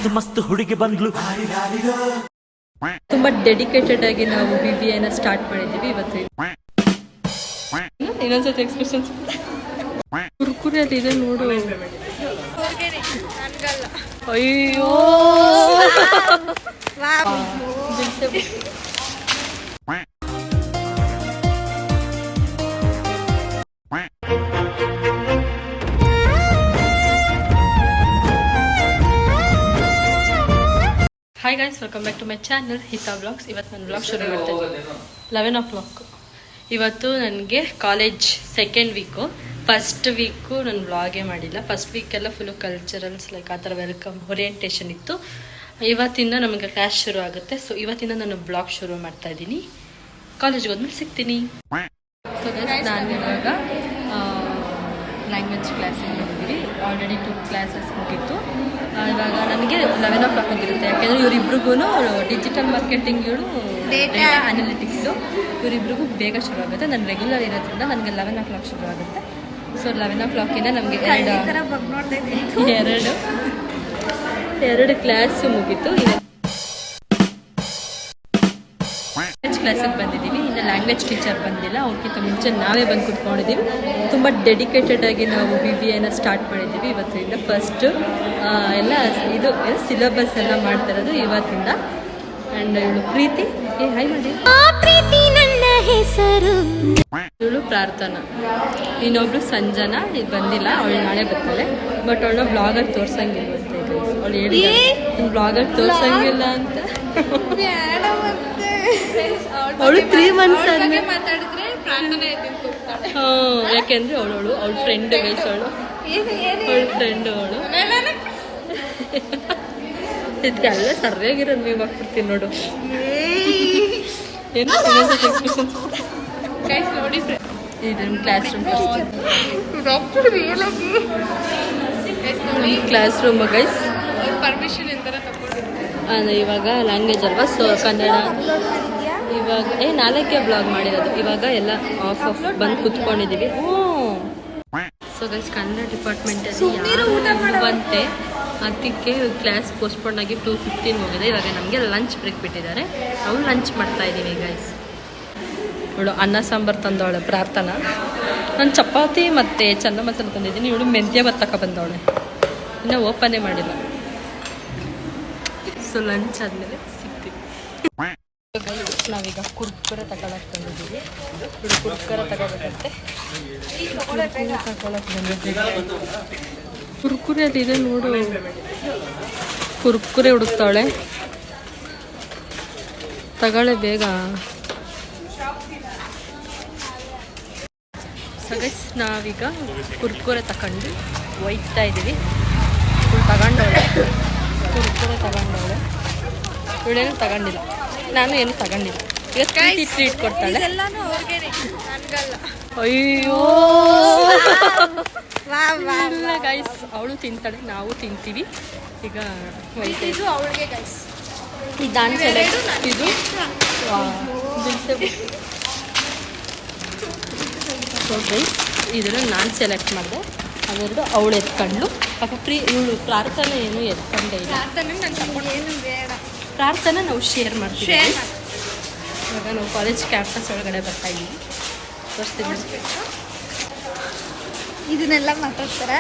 ಮಸ್ತ್ ಮಸ್ತ್ ಹುಡುಗಿ ಬಂದ್ಲು. ತುಂಬಾ ಡೆಡಿಕೇಟೆಡ್ ಆಗಿ ನಾವು BBA ಸ್ಟಾರ್ಟ್ ಮಾಡಿದ್ದೀವಿ ಇವತ್ತು. ಇನ್ನೊಂದ್ಸತಿ ಎಕ್ಸ್ಪ್ರೆಷನ್ಸ್ ಕುರ್ಕುರಿ ಅಲ್ಲಿ ಇದೆ ನೋಡು. ಅಯ್ಯೋ hi guys, welcome back to my channel Hita vlogs. ಇವತ್ತು ನಾನು ವ್ಲಾಗ್ ಶುರು ಮಾಡ್ತಾ ಇದ್ದೀನಿ 11 o'clock. ಇವತ್ತು ನನಗೆ college second week. First week ನಾನು ವ್ಲಾಗೇ ಮಾಡಿಲ್ಲ. ಫಸ್ಟ್ ವೀಕೆಲ್ಲ ಫುಲ್ಲು ಕಲ್ಚರಲ್ಸ್ ಲೈಕ್ ಆ ಥರ ವೆಲ್ಕಮ್ ಓರಿಯೆಂಟೇಷನ್ ಇತ್ತು. ಇವತ್ತಿಂದ ನಮಗೆ ಕ್ಲಾಸ್ ಶುರು ಆಗುತ್ತೆ. ಸೊ ಇವತ್ತಿಂದ ನಾನು ಬ್ಲಾಗ್ ಶುರು ಮಾಡ್ತಾ ಇದ್ದೀನಿ. ಕಾಲೇಜ್ಗೆ ಹೋದ್ಮೇಲೆ ಸಿಗ್ತೀನಿ. ಸೊ ಗೈಸ್, ನಾನು ಇವಾಗ ಲ್ಯಾಂಗ್ವೇಜ್ ಕ್ಲಾಸಿಗೆ ಬಂದಿದ್ದೀವಿ. ಆಲ್ರೆಡಿ 2 ಕ್ಲಾಸಸ್ ಮುಗಿತ್ತು. ಇವಾಗ ನನಗೆ 11 o'clock ಆಗಿರುತ್ತೆ. ಯಾಕೆಂದರೆ ಇವರಿಬ್ರಿಗೂ ಡಿಜಿಟಲ್ ಮಾರ್ಕೆಟಿಂಗ್, ಡೇಟಾ ಅನಾಲಿಟಿಕ್ಸು ಇವರಿಬ್ರಿಗೂ ಬೇಗ ಶುರು ಆಗುತ್ತೆ. ನಾನು ರೆಗ್ಯುಲರ್ ಇರೋದ್ರಿಂದ ನನಗೆ 11 o'clock ಶುರು ಆಗುತ್ತೆ. ಸೊ 11 o'clock ನಮಗೆ ಎರಡು ಕ್ಲಾಸು ಮುಗೀತು. ಕ್ಲಾಸಿಗೆ ಬಂದಿದ್ದೀವಿ. ಇನ್ನು ಲ್ಯಾಂಗ್ವೇಜ್ ಟೀಚರ್ ಬಂದಿಲ್ಲ. ಅವ್ರಿಗಿಂತ ಮುಂಚೆ ನಾವೇ ಬಂದು ಕುತ್ಕೊಂಡಿದ್ದೀವಿ. ತುಂಬ ಡೆಡಿಕೇಟೆಡ್ ಆಗಿ ನಾವು BBA ಸ್ಟಾರ್ಟ್ ಮಾಡಿದ್ದೀವಿ ಇವತ್ತಿಂದ. ಫಸ್ಟು ಎಲ್ಲ ಇದು ಸಿಲೆಬಸ್ ಎಲ್ಲ ಮಾಡ್ತಾ ಇರೋದು ಇವತ್ತಿಂದ. ಆ್ಯಂಡ್ ಇವಳು ಪ್ರೀತಿ, ಹಾಯ್ ಮಾಡಿ. ಇವಳು ಪ್ರಾರ್ಥನಾ, ಇನ್ನೊಬ್ಳು ಸಂಜನಾ ಇದು ಬಂದಿಲ್ಲ. ಅವಳು ನಾಳೆ ಬರ್ತಾಳೆ. ಬಟ್ ಅವಳನ್ನ ಬ್ಲಾಗಲ್ಲಿ ತೋರ್ಸಂಗಿಲ್ಲ ಅಂತ ಇದೆ. ಅವಳು ಹೇಳಿದಾಳೆ ಬ್ಲಾಗಲ್ಲಿ ತೋರ್ಸಂಗಿಲ್ಲ ಅಂತ. ಅವಳು 3 months ಆದ್ಮೇಲೆ ಮಾತಾಡಿದ್ರೆ ಯಾಕೆಂದ್ರೆ ಅವಳ ಫ್ರೆಂಡ್ ಗೈಸ್, ಅವಳ ಫ್ರೆಂಡ್ ಅವಳು ಇದೆಲ್ಲ ಸರಿಯಾಗಿರೋದು ನೀವು ಹಾಕ್ಬಿಡ್ತೀನಿ ನೋಡು. ಏನು ನೋಡಿ, ಇದು class room. Class room guys permission ಇವಾಗ ಲ್ಯಾಂಗ್ವೇಜ್ ಅಲ್ವಾ, ಸೊ ಕನ್ನಡ. ಇವಾಗ 4ಕ್ಕೆ ಬ್ಲಾಗ್ ಮಾಡಿರೋದು. ಇವಾಗ ಎಲ್ಲ ಆಫ್ ಬಂದು ಕುತ್ಕೊಂಡಿದ್ದೀವಿ. ಸೊ ಗೈಸ್, ಕನ್ನಡ ಡಿಪಾರ್ಟ್ಮೆಂಟಲ್ಲಿ ಬಂತೆ, ಅದಕ್ಕೆ ಕ್ಲಾಸ್ ಪೋಸ್ಟ್ಪೋನ್ ಆಗಿ 2:15 ಹೋಗಿದೆ. ಇವಾಗ ನಮಗೆ ಲಂಚ್ ಬ್ರೇಕ್ ಬಿಟ್ಟಿದ್ದಾರೆ. ನಾವು ಲಂಚ್ ಮಾಡ್ತಾ ಇದ್ದೀವಿ ಗೈಸ್. ಇವಳು ಅನ್ನ ಸಾಂಬಾರು ತಂದವಳೆ ಪ್ರಾರ್ಥನಾ. ನಾನು ಚಪಾತಿ ಮತ್ತು ಚನ್ನ ಮಸಾಲೆ ತಂದಿದ್ದೀನಿ. ಇವಳು ಮೆಂತ್ಯ ಭಾತ್ ತಕ ಬಂದವಳೆ. ಇನ್ನೂ ಓಪನೇ ಮಾಡಿಲ್ಲ. ಸೊ ಲಂಚ್ ಆದಮೇಲೆ ಸಿಗ್ತೀವಿ. ನಾವೀಗ ಕುರ್ಕುರೆ ತಗೊಳಕ್ಕೆ ಬಂದಿದ್ದೀವಿ. ಇವಳು ಕುರ್ಕುರೆ ತಗೋಬೇಕಂತೆ. ತಗೊಳಕ್ಕೆ ಬಂದಿದ್ದೀವಿ. ಕುರ್ಕುರೆ ಅಲ್ಲಿ ಇದೆ ನೋಡು. ಕುರ್ಕುರೆ ಹುಡುಕ್ತಾಳೆ. ತಗೊಳ್ಳೆ ಬೇಗ. ಸಗಸ್ ನಾವೀಗ ಕುರ್ಕುರೆ ತಗೊಂಡು ಒಯ್ತಾ ಇದ್ದೀವಿ. ತಗೊಂಡವಳೆ ಕುರ್ಕುರೆ ತಗೊಂಡವಳೆ. ಇವಳೇನು ತಗೊಂಡಿಲ್ಲ, ನಾನು ಏನು ತಗೊಂಡಿಲ್ಲ. ಈಗ ಟ್ರೀಟ್ ಕೊಡ್ತಾಳೆ. ಅಯ್ಯೋ ಗೈಸ್, ಅವಳು ತಿಂತಾಳೆ, ನಾವು ತಿಂತೀವಿ. ಈಗ ಇದು ಅವಳಿಗೆ ಗೈಸ್. ಇದು ಸೊ ಗೈಸ್, ಇದನ್ನು ನಾನು ಸೆಲೆಕ್ಟ್ ಮಾಡಿದೆ. ಅದೆರಡು ಅವಳು ಎತ್ಕೊಂಡು ಪಾಪ ಇವಳು ಪ್ರಾರ್ಥನೆ ಏನು ಎತ್ಕೊಂಡೇ ಇಲ್ಲ. ಪ್ರಾರ್ಥನೆ ನಾವು ಶೇರ್ ಮಾಡ್ತೀವಿ. ಇವಾಗ ನಾವು ಕಾಲೇಜ್ ಕ್ಯಾಂಪಸ್ ಒಳಗಡೆ ಬರ್ತಾ ಇದ್ದೀವಿ. ತೋರಿಸ್ತೀನಿ. ಇದನ್ನೆಲ್ಲ ಮಾತಾಡ್ತಾರ.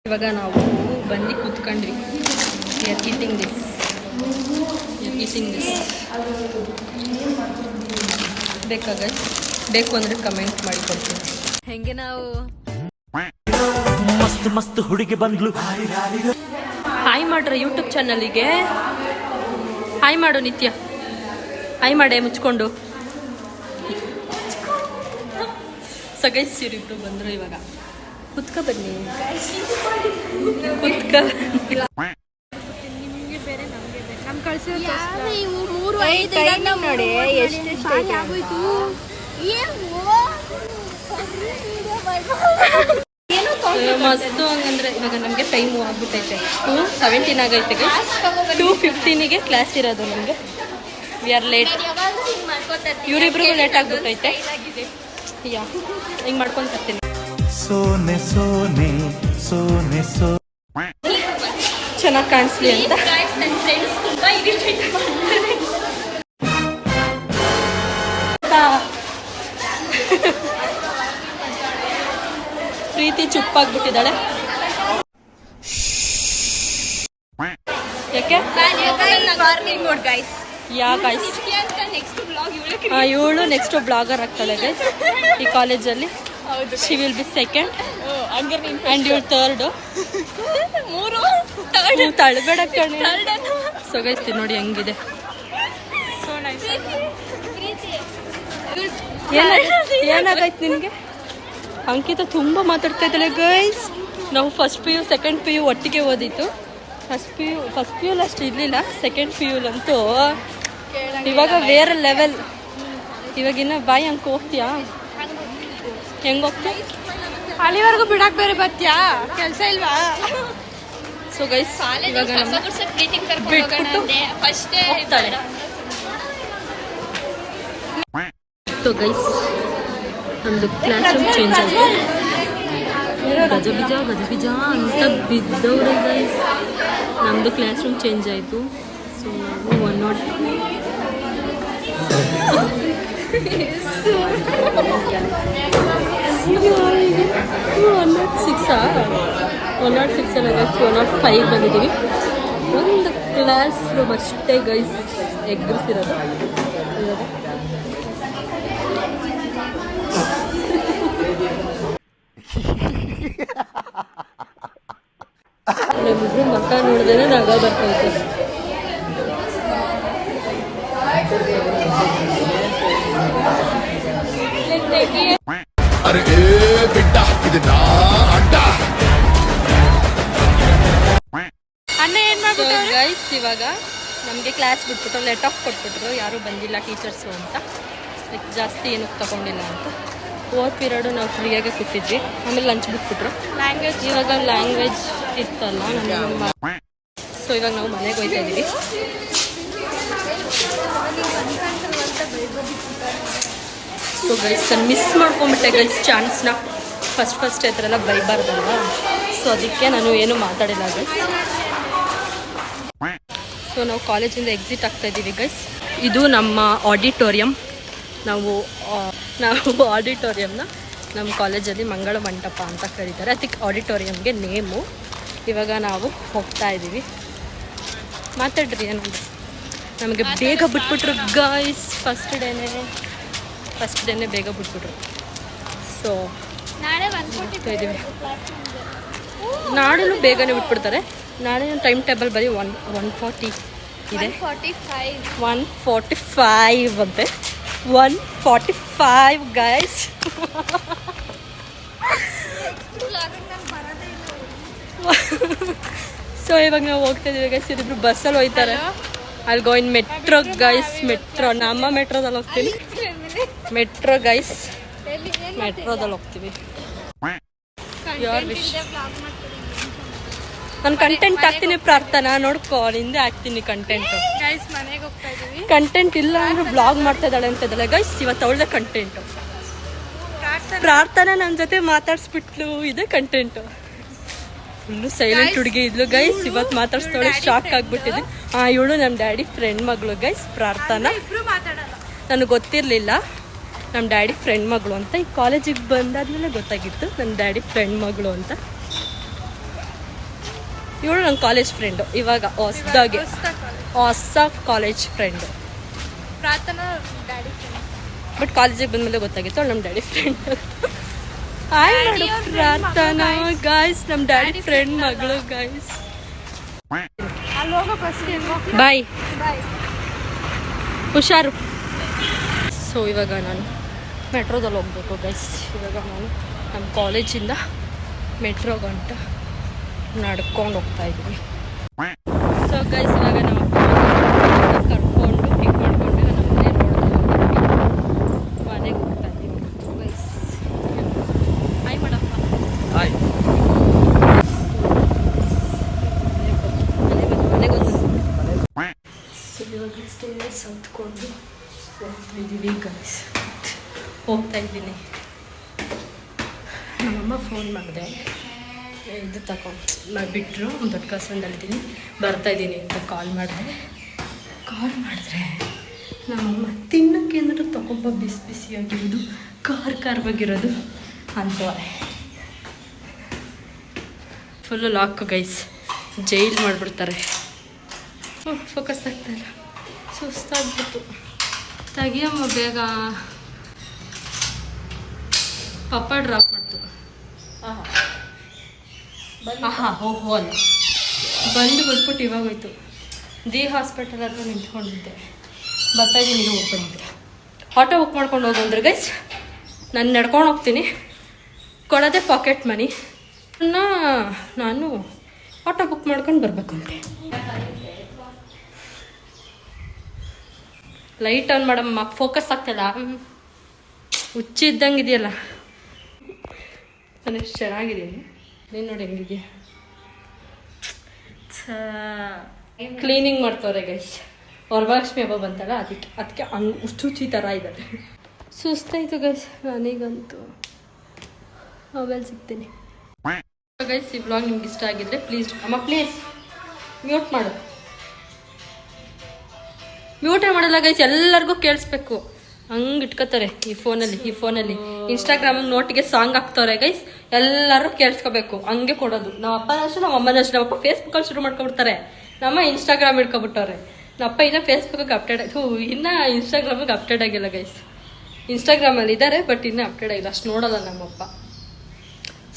ಇವಾಗ ನಾವು ಬಂದು ಕೂತ್ಕೊಂಡ್ವಿ. ಈಟಿಂಗ್ ದಿಸ್ ಬೇಕಾಗ ಬೇಕು ಅಂದರೆ ಕಮೆಂಟ್ ಮಾಡಿ ಕೊಡ್ತೀನಿ. ಹೆಂಗೆ ನಾವು ಮಸ್ತ್ ಮಸ್ತ್ ಹುಡುಗಿ ಬಂದ್ಲು. ಹಾಯ್ ಮಾಡ್ರೆ ಯೂಟ್ಯೂಬ್ ಚಾನಲಿಗೆ. ಹಾಯ್ ಮಾಡು ನಿತ್ಯ. ಹಾಯ್ ಮಾಡೆ ಮುಚ್ಕೊಂಡು. ಸಗೈಸ್ ಇವ್ರಿಬ್ರು ಬಂದರು. ಇವಾಗ ಕುತ್ಕ ಬನ್ನಿ. ಕುತ್ಕ ನೋಡಿ ಎಷ್ಟು ಆಗೋಯ್ತು. ಮಸ್ತು ಹಂಗಂದ್ರೆ ಇವಾಗ ನಮಗೆ ಟೈಮು ಆಗ್ಬಿಟ್ಟೈತೆ. 2:17 ಆಗೈತೆ. 2:15ಗೆ ಕ್ಲಾಸ್ ಇರೋದು ನಮಗೆ. We are late. ಇವರಿಬ್ರಿಗೂ ಲೇಟ್ ಆಗ್ಬಿಟ್ಟೈತೆ. ಯಾ ಹಿಂಗೆ ಮಾಡ್ಕೊಂಡು ಬರ್ತೀನಿ. ಸೋನೆ ಸೋನೆ ಸೋನೆ ಸೋ ಚೆನ್ನಾಗಿ ಕಾಣಿಸ್ಲಿ ಅಂತ. ನನ್ನ ಫ್ರೆಂಡ್ಸ್ ತುಂಬ ಇರಿಟೇಟ್ ಮಾಡ್ತಾರೆ. ಪ್ರೀತಿ ಚುಪ್ಪಾಗ್ಬಿಟ್ಟಿದ್ದಾಳೆ. ಯಾಕೆ ವಾರ್ನಿಂಗ್ ಮೋಡ್ ಗೈಸ್. ಯಾ ಗೈಸ್, ನೆಕ್ಸ್ಟ್ ಬ್ಲಾಗ್ ಇವಳು ನೆಕ್ಸ್ಟ್ ಬ್ಲಾಗರ್ ಆಗ್ತಾಳೆ ಗೈಸ್ ಈ ಕಾಲೇಜಲ್ಲಿ. She will be second and ಇವಳು ಥರ್ಡು. ತಳಬೇಡ ಕಣೆ. ಸೊ ಗೈಸ್ ನೋಡಿ ಹೆಂಗಿದೆ. ಏನಾಗೈತೆ ನಿನಗೆ? ಅಂಕಿತ ತುಂಬ ಮಾತಾಡ್ತಾ ಇದ್ದಾಳೆ ಗೈಸ್. ನಾವು first P U second P U ಒಟ್ಟಿಗೆ ಓದಿತ್ತು. ಫಸ್ಟ್ ಪಿ ಯು ಅಷ್ಟು ಇರಲಿಲ್ಲ, ಸೆಕೆಂಡ್ ಪಿ ಯುಲಂತೂ ಇವಾಗ ಬೇರೆ ಲೆವೆಲ್. ಇವಾಗಿನ್ನ ಬಾಯಿ ಹಂಗೆ ಹೋಗ್ತೀಯಾ? ಹೆಂಗೆ ಹೋಗ್ತೀಯ? ಅಲ್ಲಿವರೆಗೂ ಬಿಡಕ್ಕೆ ಬೇರೆ ಬರ್ತೀಯಾ? ಕೆಲಸ ಇಲ್ವಾ? ಸೊ ಗೈಸ್ ಇವಾಗ ಬಿಟ್ಬಿಟ್ಟು ಹೋಗ್ತಾಳೆ. ಸೊ ಗೈಸ್ ನಮ್ಮದು ಕ್ಲಾಸ್ ರೂಮ್ ಚೇಂಜ್ ಆಯಿತು. ಗಜಬಿಜ ಅಂತ ಬಿದ್ದವ್ರೆ ಗೈಸ್. ನಮ್ಮದು ಕ್ಲಾಸ್ ರೂಮ್ ಚೇಂಜ್ ಆಯಿತು. ಸೊ ನಾವು 106 ಅಲ್ಲ ಗೈಸ್, 105 ಬಂದಿದ್ದೀವಿ. ಒಂದು ಕ್ಲಾಸ್ ರೂಮ್ ಅಷ್ಟೇ ಗೈಸ್ ಎಗ್ರಿಸಿರೋದು. ನಮ್ಮಿಬ್ರು ಮಕ್ಕ ನೋಡಿದ್ರೆ ನಗ ಬರ್ತೈತೆ. ಗೈಸ್ ಇವಾಗ ನಮಗೆ ಕ್ಲಾಸ್ ಬಿಟ್ಬಿಟ್ಟು ಲೆಟ್ ಆಫ್ ಕೊಟ್ಬಿಟ್ರು, ಯಾರೂ ಬಂದಿಲ್ಲ ಟೀಚರ್ಸು ಅಂತ. ಜಾಸ್ತಿ ಏನಕ್ಕೆ ತಗೊಂಡಿಲ್ಲ ಅಂತ. ಓದ್ ಪೀರಿಯಡು ನಾವು ಫ್ರೀಯಾಗೆ ಕೂತಿದ್ವಿ. ಆಮೇಲೆ ಲಂಚ್ ಬಿಟ್ಬಿಟ್ರು. ಇವಾಗ ಲ್ಯಾಂಗ್ವೇಜ್ ಇತ್ತಲ್ಲ ನಮ್ಮ. ಸೊ ಇವಾಗ ನಾವು ಮನೆಗೆ ಹೋಗ್ತಾ ಇದ್ದೀವಿ. ಸೊ ಗೈಸ್ ನಾನು ಮಿಸ್ ಮಾಡ್ಕೊಂಬಿಟ್ಟೆ ಗೈಸ್ ಚಾನ್ಸ್ನ. ಫಸ್ಟ್ ಈ ಥರ ಎಲ್ಲ ಬೈಬಾರ್ದಲ್ಲ. ಸೊ ಅದಕ್ಕೆ ನಾನು ಏನು ಮಾತಾಡಿಲ್ಲ ಗೈಸ್. ಸೊ ನಾವು ಕಾಲೇಜಿಂದ ಎಕ್ಸಿಟ್ ಆಗ್ತಾ ಇದ್ದೀವಿ ಗೈಸ್. ಇದು ನಮ್ಮ ಆಡಿಟೋರಿಯಂ. ನಾವು ಆಡಿಟೋರಿಯಂನ ನಮ್ಮ ಕಾಲೇಜಲ್ಲಿ ಮಂಗಳ ಮಂಟಪ ಅಂತ ಕರೀತಾರೆ. ಅದಕ್ಕೆ ಆಡಿಟೋರಿಯಂಗೆ ನೇಮು. ಇವಾಗ ನಾವು ಹೋಗ್ತಾ ಇದ್ದೀವಿ. ಮಾತಾಡ್ರಿ ಏನಂದ್ರೆ ನಮಗೆ ಬೇಗ ಬಿಟ್ಬಿಟ್ರು ಗೈಸ್. ಫಸ್ಟ್ ಡೇನೇ ಬೇಗ ಬಿಟ್ಬಿಟ್ರು. ಸೊ ಹೋಗ್ತಾ ಇದ್ದೀವಿ. ನಾಳೆನೂ ಬೇಗನೆ ಬಿಟ್ಬಿಡ್ತಾರೆ. ನಾಳೆ ಟೈಮ್ ಟೇಬಲ್ ಬರೀ 140 ಇದೆ. 145 ಅಂತೆ. 145 ಗೈಸ್. ಸೊ ಇವಾಗ ನಾವು ಹೋಗ್ತಾ ಇದೀವಿ ಗೈಸ್. ಇದಿಬ್ರು ಬಸ್ಸಲ್ಲಿ ಹೋಗ್ತಾರೆ. ಅಲ್ಲಿ ಗೋಯಿನ್ ಮೆಟ್ರೋ ಗೈಸ್. ಮೆಟ್ರೋ ನಮ್ಮ ಮೆಟ್ರೋದಲ್ಲಿ ಹೋಗ್ತೀವಿ. ಮೆಟ್ರೋ ಗೈಸ್, ಮೆಟ್ರೋದಲ್ಲಿ ಹೋಗ್ತೀವಿ. Your wish. ನಾನು ಕಂಟೆಂಟ್ ಹಾಕ್ತೀನಿ ಪ್ರಾರ್ಥನಾ, ನೋಡ್ಕೊ ನಿಂದೆ ಹಾಕ್ತೀನಿ ಕಂಟೆಂಟು. ಗೈಸ್ ಮನೆಗೆ ಹೋಗ್ತಾ ಇದೀವಿ. ಕಂಟೆಂಟ್ ಇಲ್ಲ ಅಂದ್ರೆ ಬ್ಲಾಗ್ ಮಾಡ್ತಾ ಇದ್ದಾಳೆ ಅಂತ ಇದ್ದಾಳೆ ಗೈಸ್. ಇವತ್ತು ಅವಳದೇ ಕಂಟೆಂಟು. ಪ್ರಾರ್ಥನಾ ನನ್ನ ಜೊತೆ ಮಾತಾಡ್ಸ್ಬಿಟ್ಲು, ಇದೆ ಕಂಟೆಂಟು. ಫುಲ್ಲು ಸೈಲೆಂಟ್ ಹುಡುಗಿ ಇದ್ಲು ಗೈಸ್. ಇವತ್ತು ಮಾತಾಡ್ಸ್ತಾಳೆ, ಶಾಕ್ ಆಗ್ಬಿಟ್ಟಿದ್ವಿ. ಇವಳು ನಮ್ಮ ಡ್ಯಾಡಿ ಫ್ರೆಂಡ್ ಮಗಳು ಗೈಸ್, ಪ್ರಾರ್ಥನಾ. ನನಗೆ ಗೊತ್ತಿರಲಿಲ್ಲ ನಮ್ಮ ಡ್ಯಾಡಿ ಫ್ರೆಂಡ್ ಮಗಳು ಅಂತ. ಈ ಕಾಲೇಜಿಗೆ ಬಂದಾದ್ಮೇಲೆ ಗೊತ್ತಾಗಿತ್ತು ನನ್ನ ಡ್ಯಾಡಿ ಫ್ರೆಂಡ್ ಮಗಳು ಅಂತ. ಇವಳು ನನ್ನ ಕಾಲೇಜ್ ಫ್ರೆಂಡು. ಇವಾಗ ಹೊಸ ಕಾಲೇಜ್ ಫ್ರೆಂಡು. ಪ್ರಾರ್ಥನಾ ಡ್ಯಾಡಿ ಬಟ್ ಕಾಲೇಜಿಗೆ ಬಂದಮೇಲೆ ಗೊತ್ತಾಗಿತ್ತು ಅವಳು ನಮ್ಮ ಡ್ಯಾಡಿ ಫ್ರೆಂಡ್. ಪ್ರಾರ್ಥನಾ ಗೈಸ್, ನಮ್ಮ ಡ್ಯಾಡಿ ಫ್ರೆಂಡ್ ಮಗಳು ಗೈಸ್. ಬಾಯ್, ಹುಷಾರು. ಸೊ ಇವಾಗ ನಾನು ಮೆಟ್ರೋದಲ್ಲಿ ಹೋಗ್ಬೇಕು ಗೈಸ್. ಇವಾಗ ನಾನು ನಮ್ಮ ಕಾಲೇಜಿಂದ ಮೆಟ್ರೋ ಗಂಟ ನಡ್ಕೊಂಡು ಹೋಗ್ತಾ ಇದ್ದೀವಿ. ಸೊ ಗೈಸ್ ಇವಾಗ ನಾವು ಕರ್ಕೊಂಡು ಪಿಕ್ ಮಾಡಿಕೊಂಡು ನಮ್ಮ ಮನೆಗೆ ಹೋಗ್ತಾ ಇದ್ದೀವಿ ಗೈಸ್. ಹಾಯ್ ಮಾಡಪ್ಪ. ಹಾಯ್. ಮನೆಗೆ ಸೊ ಇವಾಗ ಸ್ಟೇಸ್ ಹತ್ಕೊಂಡು ಹೋಗ್ತಾ ಇದ್ದೀವಿ ಗೈಸ್. ಹೋಗ್ತಾ ಇದ್ದೀನಿ. ನಮ್ಮಮ್ಮ ಫೋನ್ ಮಾಡಿದೆ. ಇದು ತಗೊಂಡು ಬಿಟ್ಟರು ದೊಡ್ಡ ಕಸಂದಲ್ಲಿದ್ದೀನಿ ಬರ್ತಾಯಿದ್ದೀನಿ ಅಂತ ಕಾಲ್ ಮಾಡಿದ್ರೆ ನಮ್ಮಮ್ಮ ತಿನ್ನೋಕ್ಕೆ ಏನಾದ್ರು ತಗೊಂಬ ಬಿಸಿ ಬಿಸಿಯಾಗಿರೋದು ಖಾರವಾಗಿರೋದು ಅಂತವ್ರೆ. ಫುಲ್ಲು ಲಾಕ್ ಗೈಸ್, ಜೈಲ್ ಮಾಡಿಬಿಡ್ತಾರೆ. ಫೋಕಸ್ ಆಗ್ತಾಯಿಲ್ಲ, ಸುಸ್ತಾಗ್ಬಿಟ್ಟು. ತೆಗಿಯಮ್ಮ ಬೇಗ. ಪಪ್ಪ ಡ್ರಾಪ್ ಮಾಡ್ತು. ಓಹೋ ಅಲ್ಲ, ಬಂದು ಬಿಟ್ಬಿಟ್ಟು ಇವಾಗ ಹೋಯ್ತು. ಹಾಸ್ಪಿಟಲ್ ಹತ್ರ ನಿಂತ್ಕೊಂಡಿದ್ದೆ, ಬರ್ತಾಯಿದ್ದೀನಿ ಹೋಗ್ಬಿಟ್ಟು. ಆಟೋ ಬುಕ್ ಮಾಡ್ಕೊಂಡು ಹೋಗು ಅಂದ್ರೆ ಗೈಸ್, ನಾನು ನಡ್ಕೊಂಡು ಹೋಗ್ತೀನಿ, ಕೊಡೋದೇ ಪಾಕೆಟ್ ಮನಿ. ನಾನು ಆಟೋ ಬುಕ್ ಮಾಡ್ಕೊಂಡು ಬರ್ಬೇಕು ಅಂತೆ. ಲೈಟ್ ಆನ್ ಮಾಡಮ್ಮ, ಫೋಕಸ್ ಆಗ್ತಿಲ್ಲ, ಹುಚ್ಚಿದ್ದಂಗೆ ಇದೆಯಲ್ಲ. ನಾನು ಎಷ್ಟು ಚೆನ್ನಾಗಿದ್ದೀನಿ, ನೀನು ನೋಡಿ ಹೆಂಗಿದೆಯಾ. ಕ್ಲೀನಿಂಗ್ ಮಾಡ್ತವ್ರೆ ಗೈಸ್, ವರಮಹಾಲಕ್ಷ್ಮಿ ಹಬ್ಬ ಬಂತಲ್ಲ, ಅದಕ್ಕೆ ಹಂಗೆ ಹುಚ್ಚಿ ಥರ ಇದ್ದಾರೆ. ಸುಸ್ತಾಯಿತು ಗೈಸ್ ನನಗಂತೂ. ಆಮೇಲೆ ಸಿಗ್ತೀನಿ ಗೈಸ್. ಈ ವ್ಲಾಗ್ ನಿಮ್ಗೆ ಇಷ್ಟ ಆಗಿದ್ರೆ ಪ್ಲೀಸ್ ಅಮ್ಮ ಪ್ಲೀಸ್ ಮ್ಯೂಟ್ ಮಾಡು. ಮ್ಯೂಟೇ ಮಾಡಲ್ಲ ಗೈಸ್, ಎಲ್ಲರಿಗೂ ಕೇಳಿಸ್ಬೇಕು. ಹಂಗೆ ಇಟ್ಕೋತಾರೆ ಈ ಫೋನಲ್ಲಿ ಇನ್ಸ್ಟಾಗ್ರಾಮಿಗೆ ನೋಟಿಗೆ ಸಾಂಗ್ ಹಾಕ್ತವ್ರೆ ಗೈಸ್, ಎಲ್ಲರೂ ಕೇಳಿಸ್ಕೋಬೇಕು. ಹಂಗೆ ಕೊಡೋದು. ನಮ್ಮ ಅಪ್ಪನಷ್ಟು ನಮ್ಮ ಅಮ್ಮನಷ್ಟು. ನಮ್ಮಪ್ಪ ಫೇಸ್ಬುಕ್ಕಲ್ಲಿ ಶುರು ಮಾಡ್ಕೊಬಿಡ್ತಾರೆ, ನಮ್ಮ ಇನ್ಸ್ಟಾಗ್ರಾಮ್ ಇಟ್ಕೊಬಿಟ್ಟವ್ರೆ. ನಮ್ಮಪ್ಪ ಇನ್ನೂ ಫೇಸ್ಬುಕ್ಕಿಗೆ ಇನ್ನೂ ಇನ್ಸ್ಟಾಗ್ರಾಮಿಗೆ ಅಪ್ಡೇಟ್ ಆಗಿಲ್ಲ ಗೈಸ್. ಇನ್ಸ್ಟಾಗ್ರಾಮಲ್ಲಿ ಇದ್ದಾರೆ ಬಟ್ ಇನ್ನೂ ಅಪ್ಡೇಟ್ ಆಗಿಲ್ಲ, ಅಷ್ಟು ನೋಡೋಲ್ಲ ನಮ್ಮಪ್ಪ.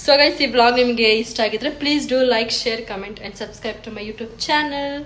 ಸೊ ಗೈಸ್, ಈ ವ್ಲಾಗ್ ನಿಮಗೆ ಇಷ್ಟ ಆಗಿದ್ರೆ please do like, share, comment and subscribe to my YouTube channel.